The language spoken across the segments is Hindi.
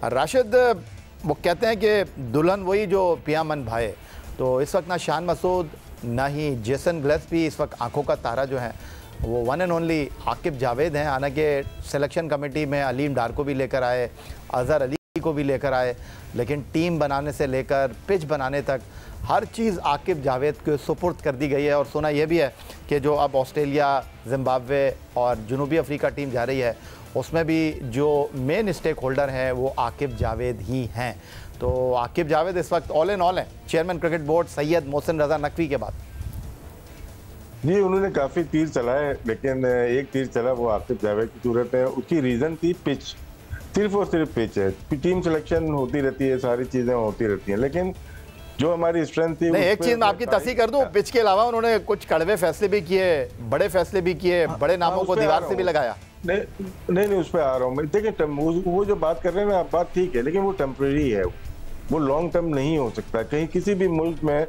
राशिद, वो कहते हैं कि दुल्हन वही जो पिया मन भाए, तो इस वक्त ना शान मसूद ना ही जेसन गिलेस्पी इस वक्त आंखों का तारा जो है वो one and only Aqib Javed हैं। हालांकि सिलेक्शन कमेटी में अलीम डार को भी लेकर आए, अजहर अली को भी लेकर आए, लेकिन टीम बनाने से लेकर पिच बनाने तक हर चीज़ आकिब जावेद को सुपुर्द कर दी गई है। और सुना यह भी है कि जो अब ऑस्ट्रेलिया, जिम्बाब्वे और जनूबी अफ्रीका टीम जा रही है उसमें भी जो मेन स्टेक होल्डर हैं वो आकिब जावेद ही हैं। तो आकिब जावेद इस वक्त ऑल इन ऑल हैं chairman cricket board Syed Mohsin Raza Naqvi के बाद। जी, उन्होंने काफ़ी तीर चलाए, लेकिन एक तीर चला वो आकिब जावेद की सूरत है। उसकी रीज़न थी पिच, सिर्फ और सिर्फ पिच है। टीम सिलेक्शन होती रहती है, सारी चीज़ें होती रहती हैं, लेकिन जो हमारी स्ट्रेंथ थी। नहीं, एक चीज़ मैं आपकी तस्दीक कर दूं, पिच के अलावा उन्होंने कुछ कड़वे फैसले भी किए, बड़े फैसले भी किए, बड़े नामों को दीवार से भी लगाया। नहीं, उस पर आ रहा हूँ मैं। देखिए, वो जो बात कर रहे हैं ना आप, बात ठीक है, लेकिन वो टेम्परेरी है, वो लॉन्ग टर्म नहीं हो सकता। कहीं किसी भी मुल्क में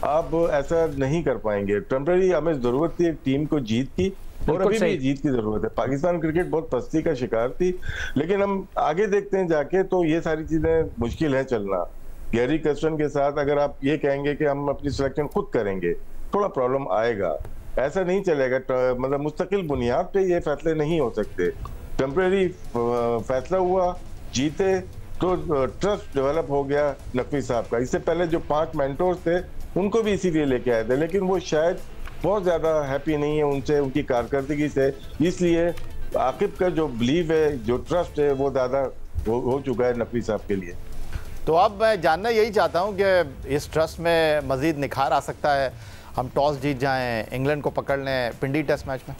आप ऐसा नहीं कर पाएंगे। टेम्परेरी हमें जरूरत थी एक टीम को जीत की, और अभी भी जीत की जरूरत है। पाकिस्तान क्रिकेट बहुत पस्ती का शिकार थी, लेकिन हम आगे देखते हैं जाके तो ये सारी चीजें मुश्किल है चलना। गैरी कर्स्टन के साथ अगर आप ये कहेंगे कि हम अपनी सिलेक्शन खुद करेंगे, थोड़ा प्रॉब्लम आएगा, ऐसा नहीं चलेगा। मतलब मुस्तकिल बुनियाद पे ये फैसले नहीं हो सकते। टेम्परेरी फैसला हुआ, जीते तो ट्रस्ट डेवलप हो गया नकवी साहब का। इससे पहले जो 5 मेंटोर्स थे उनको भी इसीलिए लेके आए थे, लेकिन वो शायद बहुत ज्यादा हैप्पी नहीं है उनसे, उनकी कारकर्दगी से। इसलिए आकिब का जो बिलीव है, जो ट्रस्ट है, वो ज्यादा हो चुका है नकवी साहब के लिए। तो अब मैं जानना यही चाहता हूं कि इस ट्रस्ट में मजीद निखार आ सकता है, हम टॉस जीत जाएं, इंग्लैंड को पकड़ लें पिंडी टेस्ट मैच में।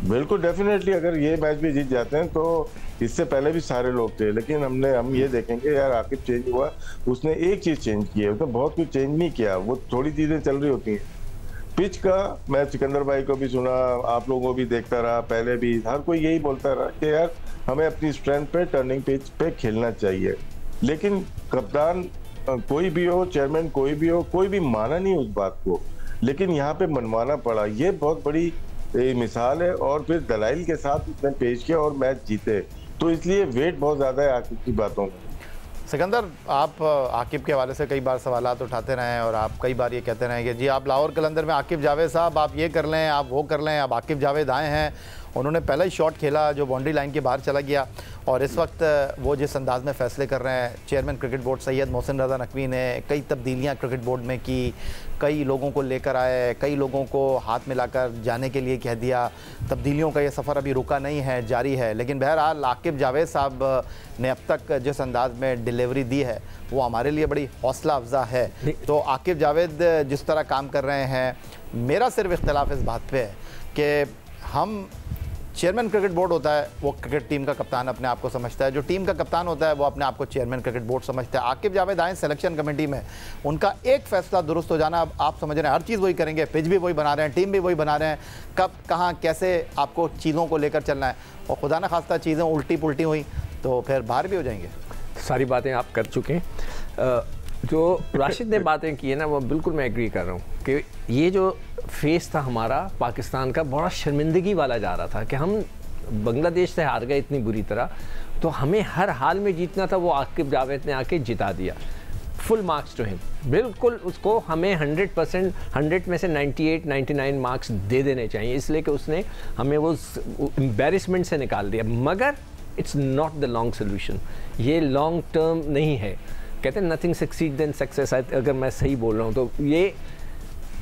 बिल्कुल, डेफिनेटली अगर ये मैच भी जीत जाते हैं तो इससे पहले भी सारे लोग थे, लेकिन हम ये देखेंगे यार आकिब चेंज हुआ, उसने एक चीज चेंज की है, उसने बहुत कुछ चेंज नहीं किया। वो थोड़ी चीजें चल रही होती हैं। पिच का मैं सिकंदर भाई को भी सुना, आप लोगों को भी देखता रहा, पहले भी हर कोई यही बोलता रहा कि यार हमें अपनी स्ट्रेंथ पे टर्निंग पिच पे खेलना चाहिए। लेकिन कप्तान कोई भी हो, चेयरमैन कोई भी हो, कोई भी माना नहीं उस बात को, लेकिन यहाँ पे मनवाना पड़ा। ये बहुत बड़ी मिसाल है, और फिर दलाइल के साथ उसने पेश किया और मैच जीते। तो इसलिए वेट बहुत ज्यादा है आकिब की बातों में। सिकंदर, आप आकिब के हवाले से कई बार सवालात उठाते रहे हैं और आप कई बार ये कहते रहे कि जी आप लाहौर कलंदर में आकिब जावेद साहब आप ये कर लें, आप वो कर लें। अब आकिब जावेद आए हैं, उन्होंने पहला ही शॉट खेला जो बाउंड्री लाइन के बाहर चला गया, और इस वक्त वो जिस अंदाज में फ़ैसले कर रहे हैं, chairman cricket board Syed Mohsin Raza Naqvi ने कई तब्दीलियाँ क्रिकेट बोर्ड में की, कई लोगों को लेकर आए, कई लोगों को हाथ मिलाकर जाने के लिए कह दिया। तब्दीलियों का ये सफ़र अभी रुका नहीं है, जारी है। लेकिन बहरहाल आकिब जावेद साहब ने अब तक जिस अंदाज में डिलीवरी दी है वो हमारे लिए बड़ी हौसला अफजा है। तो आकिब जावेद जिस तरह काम कर रहे हैं, मेरा सिर्फ इख्तलाफ इस बात पे है कि हम चेयरमैन क्रिकेट बोर्ड होता है वो क्रिकेट टीम का कप्तान अपने आप को समझता है, जो टीम का कप्तान होता है वो अपने आप को चेयरमैन क्रिकेट बोर्ड समझता है। आकिब जावेद आए सिलेक्शन कमेटी में, उनका एक फैसला दुरुस्त हो जाना, अब आप समझ रहे हैं हर चीज़ वही करेंगे, पिच भी वही बना रहे हैं, टीम भी वही बना रहे हैं, कब कहाँ कैसे आपको चीज़ों को लेकर चलना है, और खुदा न खास्ता चीज़ें उल्टी पुल्टी हुई तो फिर बाहर भी हो जाएंगे। सारी बातें आप कर चुके हैं। जो राशिद ने बातें की है ना, वो बिल्कुल मैं एग्री कर रहा हूँ कि ये जो फेस था हमारा पाकिस्तान का, बड़ा शर्मिंदगी वाला जा रहा था कि हम बांग्लादेश से हार गए इतनी बुरी तरह, तो हमें हर हाल में जीतना था। वो आकिब जावेद ने आके जिता दिया, फुल मार्क्स टू हिम। बिल्कुल उसको हमें 100% 100 में से 98-99 मार्क्स दे देने चाहिए, इसलिए कि उसने हमें वो एम्बैरेसमेंट से निकाल दिया। मगर it's not the long solution, ये लॉन्ग टर्म नहीं है। कहते हैं नथिंग सक्सीड देन सक्सेस, अगर मैं सही बोल रहा हूँ तो ये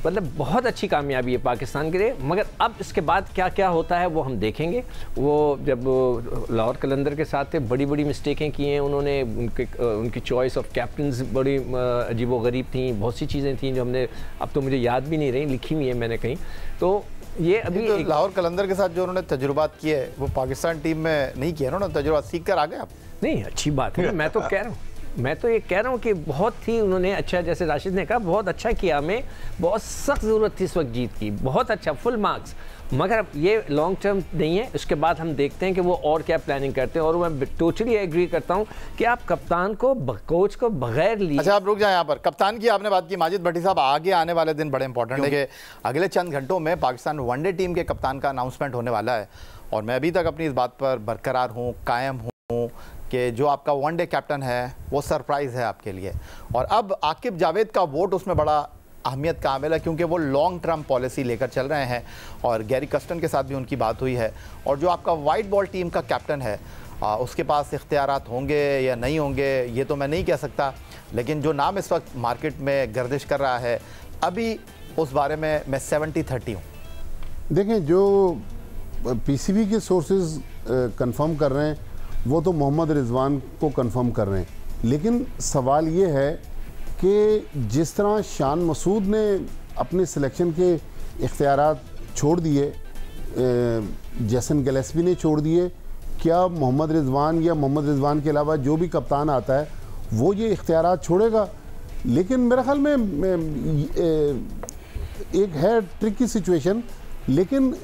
मतलब बहुत अच्छी कामयाबी है पाकिस्तान के लिए। मगर अब इसके बाद क्या क्या होता है वो हम देखेंगे। वो जब लाहौर कलंदर के साथ थे, बड़ी बड़ी मिस्टेकें की हैं उन्होंने, उनकी चॉइस ऑफ कैप्टन्स बड़ी अजीब गरीब थी, बहुत सी चीज़ें थी जो हमने, अब तो मुझे याद भी नहीं रही, लिखी हुई है मैंने कहीं। तो ये अभी तो लाहौर कलंदर के साथ जो उन्होंने तजुर्बात किए वो पाकिस्तान टीम में नहीं किया उन्होंने, तजुर्बा सीख कर आ गए आप। नहीं, अच्छी बात है, मैं तो कह रहा हूँ, मैं तो ये कह रहा हूँ कि बहुत ही उन्होंने अच्छा, जैसे राशिद ने कहा, बहुत अच्छा किया। हमें बहुत सख्त ज़रूरत थी इस वक्त जीत की, बहुत अच्छा, फुल मार्क्स। मगर ये लॉन्ग टर्म नहीं है। उसके बाद हम देखते हैं कि वो और क्या प्लानिंग करते हैं। और मैं टोटली एग्री करता हूँ कि आप कप्तान को, कोच को बगैर लिए। अच्छा, आप रुक जाएं यहाँ पर। कप्तान की आपने बात की, माजिद भट्टी साहब, आगे आने वाले दिन बड़े इंपॉर्टेंट है कि अगले चंद घंटों में पाकिस्तान वनडे टीम के कप्तान का अनाउंसमेंट होने वाला है, और मैं अभी तक अपनी इस बात पर बरकरार हूँ, कायम हूँ कि जो आपका वनडे कैप्टन है वो सरप्राइज़ है आपके लिए, और अब आकिब जावेद का वोट उसमें बड़ा अहमियत का आमिल है क्योंकि वो लॉन्ग टर्म पॉलिसी लेकर चल रहे हैं, और गैरी कर्स्टन के साथ भी उनकी बात हुई है। और जो आपका वाइट बॉल टीम का कैप्टन है उसके पास इख्तियारात होंगे या नहीं होंगे ये तो मैं नहीं कह सकता, लेकिन जो नाम इस वक्त मार्केट में गर्दिश कर रहा है अभी उस बारे में मैं 70-30 हूँ। देखें, जो पीसीबी के सोर्सेज कंफर्म कर रहे हैं वो तो मोहम्मद रिजवान को कंफर्म कर रहे हैं, लेकिन सवाल ये है कि जिस तरह शान मसूद ने अपने सिलेक्शन के इख्तियारात छोड़ दिए, जैसन गिलेस्पी ने छोड़ दिए, क्या मोहम्मद रिजवान या मोहम्मद रिजवान के अलावा जो भी कप्तान आता है वो ये इख्तियारात छोड़ेगा? लेकिन मेरे ख्याल में एक है ट्रिकी सिचुएशन, लेकिन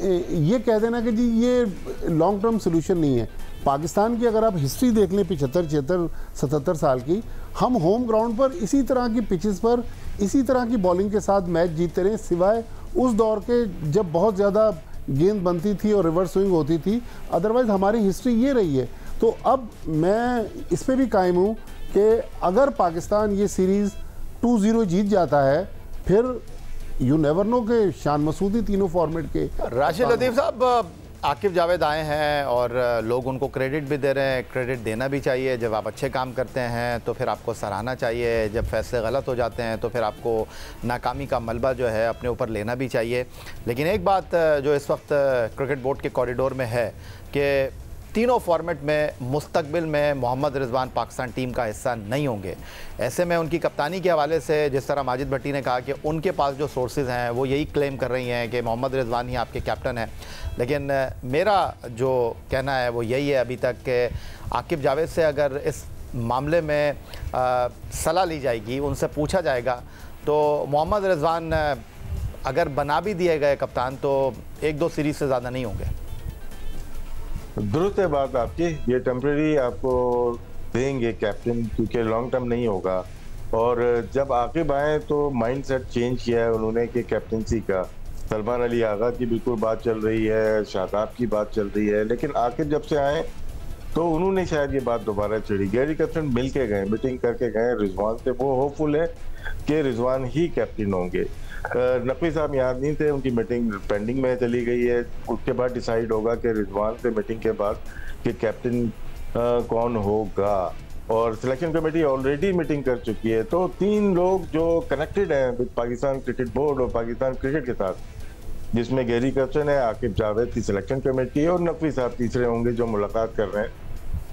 ये कह देना कि जी ये लॉन्ग टर्म सोल्यूशन नहीं है। पाकिस्तान की अगर आप हिस्ट्री देख लें 75-76-77 साल की, हम होम ग्राउंड पर इसी तरह की पिचेस पर इसी तरह की बॉलिंग के साथ मैच जीतते रहे, सिवाय उस दौर के जब बहुत ज़्यादा गेंद बनती थी और रिवर्स स्विंग होती थी, अदरवाइज़ हमारी हिस्ट्री ये रही है। तो अब मैं इस पर भी कायम हूँ कि अगर पाकिस्तान ये सीरीज़ 2-0 जीत जाता है, फिर यू नेवर नो कि शान मसूदी तीनों फॉर्मेट के। राशिद लतीफ़ साहब, आकिब जावेद आए हैं और लोग उनको क्रेडिट भी दे रहे हैं, क्रेडिट देना भी चाहिए। जब आप अच्छे काम करते हैं तो फिर आपको सराहना चाहिए, जब फैसले गलत हो जाते हैं तो फिर आपको नाकामी का मलबा जो है अपने ऊपर लेना भी चाहिए। लेकिन एक बात जो इस वक्त क्रिकेट बोर्ड के कॉरिडोर में है कि तीनों फॉर्मेट में मुस्तकबिल में मोहम्मद रिजवान पाकिस्तान टीम का हिस्सा नहीं होंगे। ऐसे में उनकी कप्तानी के हवाले से जिस तरह माजिद भट्टी ने कहा कि उनके पास जो सोर्सेज हैं वो यही क्लेम कर रही हैं कि मोहम्मद रिजवान ही आपके कैप्टन हैं, लेकिन मेरा जो कहना है वो यही है अभी तक कि आकिब जावेद से अगर इस मामले में सलाह ली जाएगी, उनसे पूछा जाएगा, तो मोहम्मद रिजवान अगर बना भी दिए गए कप्तान तो 1-2 सीरीज़ से ज़्यादा नहीं होंगे। दुरुस्त है बात आपकी, ये टेम्परेरी आपको देंगे कैप्टन क्योंकि लॉन्ग टर्म नहीं होगा। और जब आकिब आए तो माइंडसेट चेंज किया है उन्होंने कि कैप्टनसी का। सलमान अली आगा की बिल्कुल बात चल रही है, शादाब की बात चल रही है, लेकिन आकिब जब से आए तो उन्होंने शायद ये बात दोबारा छेड़ी। गैरी कर्स्टन मिल के गए, मीटिंग करके गए रिजवान से, वो होपफुल है कि रिजवान ही कैप्टन होंगे। नकवी साहब यहाँ नहीं थे, उनकी मीटिंग पेंडिंग में चली गई है, उसके बाद डिसाइड होगा कि रिजवान से मीटिंग के बाद कि कैप्टन कौन होगा। और सिलेक्शन कमेटी ऑलरेडी मीटिंग कर चुकी है। तो 3 लोग जो कनेक्टेड हैं पाकिस्तान क्रिकेट बोर्ड और पाकिस्तान क्रिकेट के साथ, जिसमें गैरी कर्स्टन है, आकिब जावेद की सिलेक्शन कमेटी है और नकवी साहब तीसरे होंगे जो मुलाकात कर रहे हैं।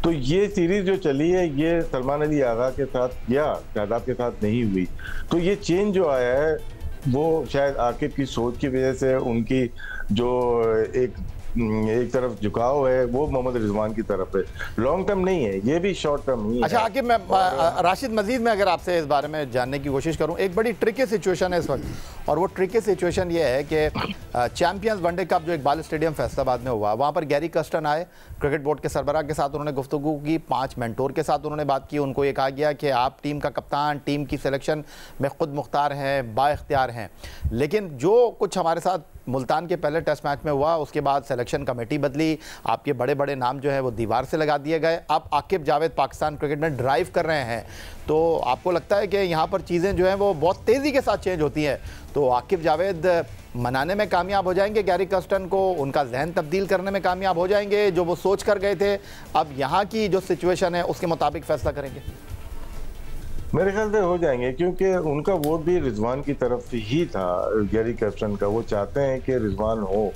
तो ये सीरीज जो चली है ये सलमान अली आगा के साथ या शादाब के साथ नहीं हुई। तो ये चेंज जो आया है वो शायद आकिब की सोच की वजह से, उनकी जो एक तरफ झुकाव है वो मोहम्मद रिजवान की तरफ है, लॉन्ग टर्म नहीं है, ये भी शॉर्ट टर्म ही है। अच्छा आकिब, मैं राशिद मजीद में अगर आपसे इस बारे में जानने की कोशिश करूं, एक बड़ी ट्रिकी सिचुएशन है इस वक्त, और वो ट्रिकी सिचुएशन ये है कि चैंपियंस वनडे कप जो इकबाल स्टेडियम फैसलाबाद में हुआ, वहाँ पर गैरी कर्स्टन आए, क्रिकेट बोर्ड के सरबराह के साथ उन्होंने गुफ्तगू की, 5 मेंटोर के साथ उन्होंने बात की। उनको ये कहा गया कि आप टीम का कप्तान, टीम की सिलेक्शन में खुद मुख्तार हैं, बाइख्तियार हैं। लेकिन जो कुछ हमारे साथ मुल्तान के पहले टेस्ट मैच में हुआ, उसके बाद सिलेक्शन कमेटी बदली, आपके बड़े बड़े नाम जो है वो दीवार से लगा दिए गए। अब आकिब जावेद पाकिस्तान क्रिकेट में ड्राइव कर रहे हैं, तो आपको लगता है कि यहाँ पर चीज़ें जो हैं वो बहुत तेज़ी के साथ चेंज होती हैं, तो आकिब जावेद मनाने में कामयाब हो जाएंगे गैरी कर्स्टन को, उनका जहन तब्दील करने में कामयाब हो जाएंगे, जो वो सोच कर गए थे अब यहाँ की जो सिचुएशन है उसके मुताबिक फैसला करेंगे? मेरे ख्याल से हो जाएंगे, क्योंकि उनका वोट भी रिजवान की तरफ ही था, गैरी कर्स्टन का। वो चाहते हैं कि रिजवान हो,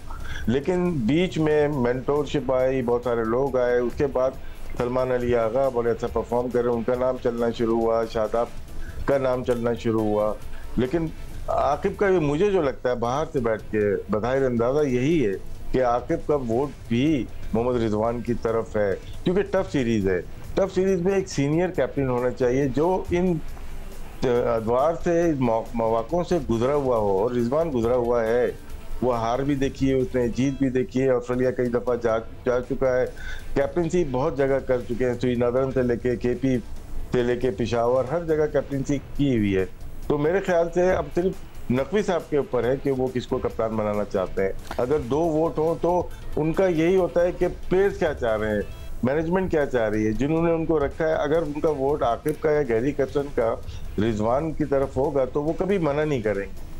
लेकिन बीच में मेंटोरशिप आई, बहुत सारे लोग आए, उसके बाद सलमान अली आगा बड़े अच्छा परफॉर्म कर रहे, उनका नाम चलना शुरू हुआ, शादाब का नाम चलना शुरू हुआ। लेकिन आकिब का भी मुझे जो लगता है बाहर से बैठ के बधाई अंदाजा यही है कि आकिब का वोट भी मोहम्मद रिजवान की तरफ है, क्योंकि टफ सीरीज है। टफ सीरीज में एक सीनियर कैप्टन होना चाहिए जो इन अदवार से, मौक़ों से गुजरा हुआ हो, और रिजवान गुजरा हुआ है। वो हार भी देखी है उसने, जीत भी देखी है, ऑस्ट्रेलिया कई दफ़ा जा चुका है, कैप्टनसी बहुत जगह कर चुके हैं, श्रीनगर से लेके KP से लेके पेशावर, हर जगह कैप्टनसी की हुई है। तो मेरे ख्याल से अब सिर्फ नकवी साहब के ऊपर है कि वो किसको कप्तान बनाना चाहते हैं। अगर 2 वोट हो तो उनका यही होता है कि प्लेयर्स क्या चाह रहे हैं, मैनेजमेंट क्या चाह रही है, जिन्होंने उनको रखा है, अगर उनका वोट आकिब का या गैरी कर्सन का रिजवान की तरफ होगा तो वो कभी मना नहीं करेंगे।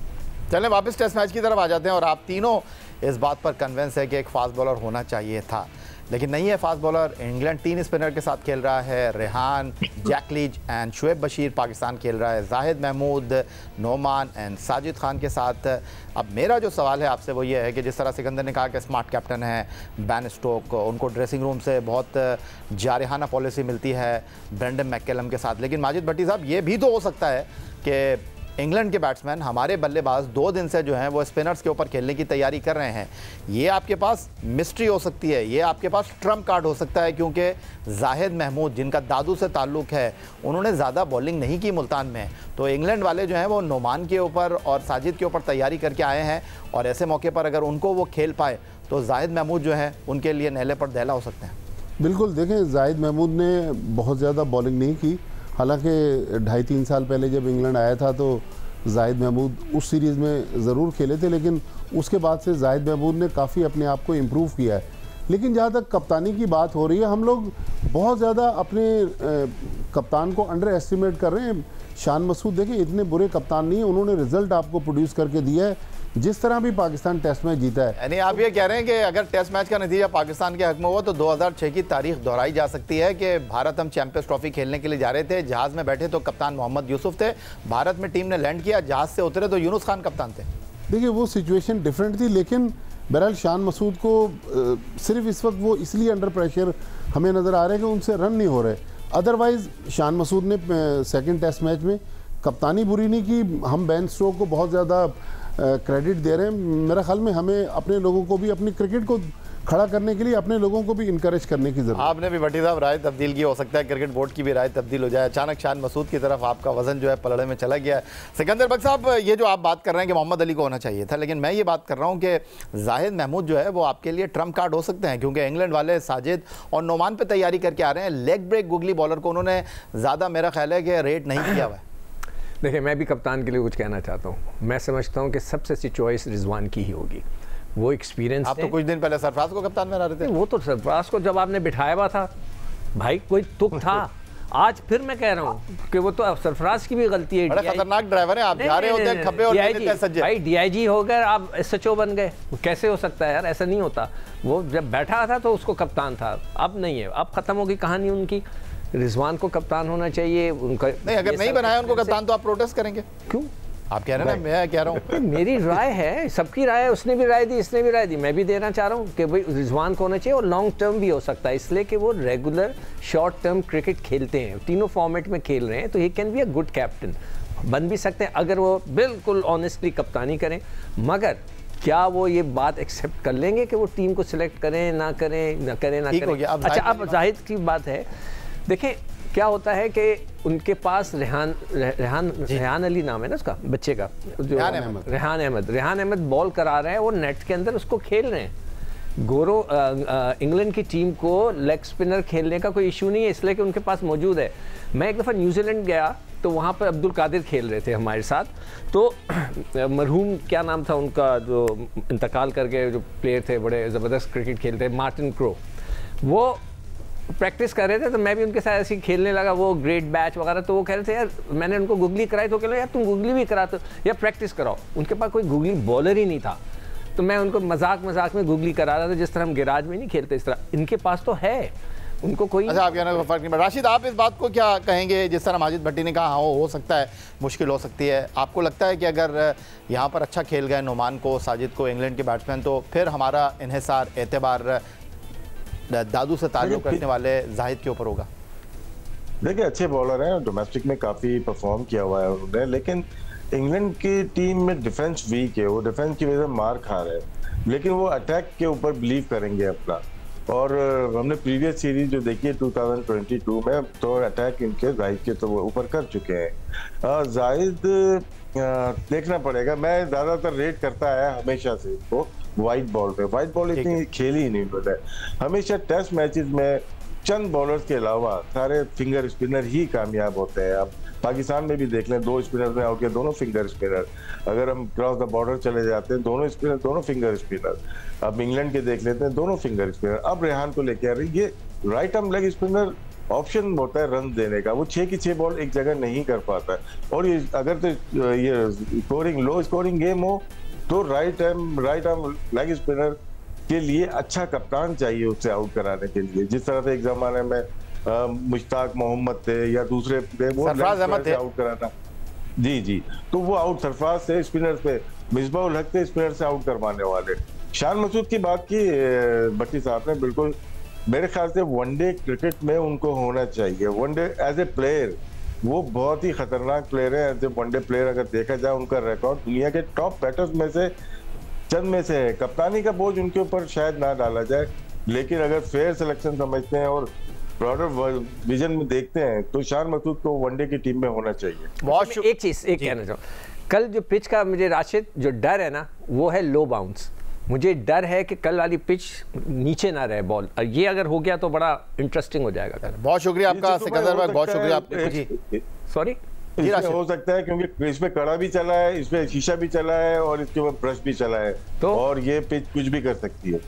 चलें वापस टेस्ट मैच की तरफ आ जाते हैं। और आप तीनों इस बात पर कन्विंस है कि एक फास्ट बॉलर होना चाहिए था, लेकिन नहीं है फास्ट बॉलर। इंग्लैंड 3 स्पिनर के साथ खेल रहा है, Rehan, Jack Leach and Shoaib Bashir. Pakistan खेल रहा है जाहिद महमूद, नोमान एंड साजिद खान के साथ। अब मेरा जो सवाल है आपसे वो ये है कि जिस तरह सिकंदर ने कहा कि स्मार्ट कैप्टन है बैन स्टोक, उनको ड्रेसिंग रूम से बहुत जारहाना पॉलिसी मिलती है ब्रेंडन मैककलम के साथ, लेकिन माजिद भट्टी साहब ये भी तो हो सकता है कि इंग्लैंड के बैट्समैन, हमारे बल्लेबाज 2 दिन से जो हैं वो स्पिनर्स के ऊपर खेलने की तैयारी कर रहे हैं। ये आपके पास मिस्ट्री हो सकती है, ये आपके पास ट्रम्प कार्ड हो सकता है, क्योंकि जाहिद महमूद जिनका दादू से ताल्लुक़ है उन्होंने ज़्यादा बॉलिंग नहीं की मुल्तान में, तो इंग्लैंड वाले जो हैं वो नोमान के ऊपर और साजिद के ऊपर तैयारी करके आए हैं, और ऐसे मौके पर अगर उनको वो खेल पाए तो जाहिद महमूद जो है उनके लिए नहले पर दहला हो सकते हैं। बिल्कुल, देखें जाहिद महमूद ने बहुत ज़्यादा बॉलिंग नहीं की, हालांकि 2.5-3 साल पहले जब इंग्लैंड आया था तो जाहिद महमूद उस सीरीज़ में ज़रूर खेले थे, लेकिन उसके बाद से जाहिद महमूद ने काफ़ी अपने आप को इम्प्रूव किया है। लेकिन जहाँ तक कप्तानी की बात हो रही है, हम लोग बहुत ज़्यादा अपने कप्तान को अंडर एस्टिमेट कर रहे हैं। शान मसूद देखें इतने बुरे कप्तान नहीं है, उन्होंने रिजल्ट आपको प्रोड्यूस करके दिया है, जिस तरह भी पाकिस्तान टेस्ट मैच जीता है। यानी आप ये कह रहे हैं कि अगर टेस्ट मैच का नतीजा पाकिस्तान के हक में हुआ तो 2006 की तारीख दोहराई जा सकती है कि भारत हम चैंपियंस ट्रॉफी खेलने के लिए जा रहे थे, जहाज़ में बैठे तो कप्तान मोहम्मद यूसुफ थे, भारत में टीम ने लैंड किया, जहाज़ से उतरे तो यूनुस खान कप्तान थे। देखिए वो सिचुएशन डिफरेंट थी, लेकिन बहरहाल शान मसूद को सिर्फ इस वक्त वो इसलिए अंडर प्रेशर हमें नज़र आ रहे हैं कि उनसे रन नहीं हो रहे। अदरवाइज़ शान मसूद ने सेकंड टेस्ट मैच में कप्तानी बुरी नहीं की। हम बैन स्टोक को बहुत ज़्यादा क्रेडिट दे रहे हैं। मेरा ख्याल में हमें अपने लोगों को भी अपनी क्रिकेट को खड़ा करने के लिए अपने लोगों को भी इनकरेज करने की जरूरत है। आपने भी भट्टी साहब राय तब्दील की, हो सकता है क्रिकेट बोर्ड की भी राय तब्दील हो जाए, अचानक शान मसूद की तरफ आपका वजन जो है पलड़े में चला गया है। सिकंदर बख्श साहब, ये जो आप बात कर रहे हैं कि मोहम्मद अली को होना चाहिए था, लेकिन मैं ये बात कर रहा हूँ कि जाहिद महमूद जो है वो आपके लिए ट्रम्प कार्ड हो सकते हैं, क्योंकि इंग्लैंड वाले साजिद और नोमान पर तैयारी करके आ रहे हैं। लेग ब्रेक गुगली बॉलर को उन्होंने ज़्यादा मेरा ख्याल है कि रेट नहीं किया हुआ है। देखिए, मैं भी कप्तान के लिए कुछ कहना चाहता हूँ। मैं समझता हूँ कि सबसे अच्छी चॉइस रिजवान की ही होगी। वो एक्सपीरियंस, आप तो कुछ दिन पहले सरफराज को कप्तान बना रहे थे। वो तो सरफराज को जब आपने बिठाया हुआ था भाई, कोई तुक था। आज फिर मैं कह रहा हूँ कि वो तो सरफराज की भी गलती है। बड़े खतरनाक ड्राइवर है आप, जा रहे होते हैं खब्बे और लेते हैं सज्जे। भाई DIG हो गए, आप SHO बन गए, कैसे हो सकता है यार? ऐसा नहीं होता। वो जब बैठा था तो उसको कप्तान था, अब नहीं है, अब खत्म होगी कहानी उनकी। रिजवान को कप्तान होना चाहिए उनका। नहीं, अगर नहीं बनाया उनको कप्तान तो आप प्रोटेस्ट करेंगे क्यों? आप कह रहे हैं ना, मैं कह रहा हूँ मेरी राय है, सबकी राय है, उसने भी राय दी, इसने भी राय दी, मैं भी देना चाह रहा हूँ कि भाई रिजवान को होना चाहिए, और लॉन्ग टर्म भी हो सकता है, इसलिए कि वो रेगुलर शॉर्ट टर्म क्रिकेट खेलते हैं, तीनों फॉर्मेट में खेल रहे हैं, तो he can be a good captain, बन भी सकते हैं अगर वो बिल्कुल ऑनेस्टली कप्तानी करें। मगर क्या वो ये बात एक्सेप्ट कर लेंगे कि वो टीम को सिलेक्ट करें ना करें, ना करें ना करें? अच्छा, अब जाहिद की बात है, देखें क्या होता है कि उनके पास रेहान अली नाम है ना उसका, बच्चे का, जो रेहान अहमद बॉल करा रहे हैं, वो नेट के अंदर उसको खेल रहे हैं। गोरो इंग्लैंड की टीम को लेग स्पिनर खेलने का कोई इशू नहीं है, इसलिए कि उनके पास मौजूद है। मैं एक दफ़ा न्यूजीलैंड गया तो वहाँ पर अब्दुल कादिर खेल रहे थे हमारे साथ, तो मरहूम क्या नाम था उनका जो इंतकाल करके जो प्लेयर थे, बड़े ज़बरदस्त क्रिकेट खेलते, मार्टिन क्रो, वो प्रैक्टिस कर रहे थे, तो मैं भी उनके साथ ऐसे खेलने लगा, वो ग्रेट बैच वगैरह, तो वो कह रहे थे यार मैंने उनको गुगली कराई, तो कह रहे यार तुम गुगली भी कराते या प्रैक्टिस कराओ। उनके पास कोई गुगली बॉलर ही नहीं था, तो मैं उनको मजाक में गुगली करा रहा था, जिस तरह हम गिराज में नहीं खेलते इस तरह, इनके पास तो है, उनको कोई। अच्छा, आप कहना कोई फर्क नहीं पड़ा। राशिद, आप इस बात को क्या कहेंगे, जिस तरह माजिद भट्टी ने कहा हाँ हो सकता है, मुश्किल हो सकती है, आपको लगता है कि अगर यहाँ पर अच्छा खेल गए नोमान को, साजिद को, इंग्लैंड के बैट्समैन, तो फिर हमारा इन्हिसार एतबार दादू से ताल्लुक रखने वाले जाहिद के ऊपर होगा? देखिए, अच्छे बॉलर हैं, डोमेस्टिक में काफ़ी परफॉर्म किया हुआ है उन्होंने, लेकिन इंग्लैंड की टीम में डिफेंस वीक है, वो डिफेंस की वजह से मार खा रहे हैं, लेकिन वो अटैक के ऊपर बिलीव करेंगे अपना। और हमने प्रीवियस सीरीज जो देखी है 2022 में, तो अटैक इनके जाहिद के तो ऊपर कर चुके हैं। जाहिद देखना पड़ेगा, मैं ज़्यादातर रेट करता है हमेशा से इसको वाइट बॉल पे। वाइट बॉल इतनी खेली ही नहीं उन्होंने, हमेशा टेस्ट मैचेस में चंद बॉलर्स के अलावा सारे फिंगर स्पिनर ही कामयाब होते हैं। अब पाकिस्तान में भी देख लें, 2 स्पिनर में होके दोनों फिंगर स्पिनर, अगर हम क्रॉस द बॉर्डर चले जाते हैं दोनों स्पिनर, दोनों फिंगर स्पिनर। अब इंग्लैंड के देख लेते हैं, दोनों फिंगर स्पिनर। अब रेहान को लेके आ रही, ये right arm leg spinner option होता है रन देने का, वो 6 की 6 बॉल एक जगह नहीं कर पाता है। और ये अगर तो ये स्कोरिंग लो स्कोरिंग गेम हो तो राइट आर्म लेग स्पिनर के लिए अच्छा कप्तान चाहिए उससे आउट कराने के लिए। जिस तरह से एक जमाने में मुश्ताक मोहम्मद थे या दूसरे थे, वो सरफराज अहमद थे आउट कराना। जी, तो वो आउट सरफराज से स्पिनर पे, मिसबाह-उल हक थे स्पिनर से आउट करवाने वाले। शान मसूद की बात की भट्टी साहब ने, बिल्कुल मेरे ख्याल से वनडे क्रिकेट में उनको होना चाहिए। वनडे एज ए प्लेयर वो बहुत ही खतरनाक प्लेयर है। एज ए वनडे प्लेयर अगर देखा जाए उनका रिकॉर्ड दुनिया के टॉप बैटर्स में से चंद में से है। कप्तानी का बोझ उनके ऊपर शायद ना डाला जाए, लेकिन अगर फेयर सिलेक्शन समझते हैं और ब्रॉडर विजन में देखते हैं तो शान मसूद को वनडे की टीम में होना चाहिए। बहुत एक चीज कहना चाहूँ, कल जो पिच का मुझे राशिद जो डर है ना, वो है लो बाउंस। मुझे डर है कि कल वाली पिच नीचे ना रहे बॉल, और ये अगर हो गया तो बड़ा इंटरेस्टिंग हो जाएगा कल। बहुत शुक्रिया आपका सिकंदर भाई, बहुत शुक्रिया आपका जी। सॉरी, इसमें हो सकता है क्योंकि इसमें कड़ा भी चला है, इसमें शीशा भी चला है और इसके ऊपर ब्रश भी चला है, तो और ये पिच कुछ भी कर सकती है।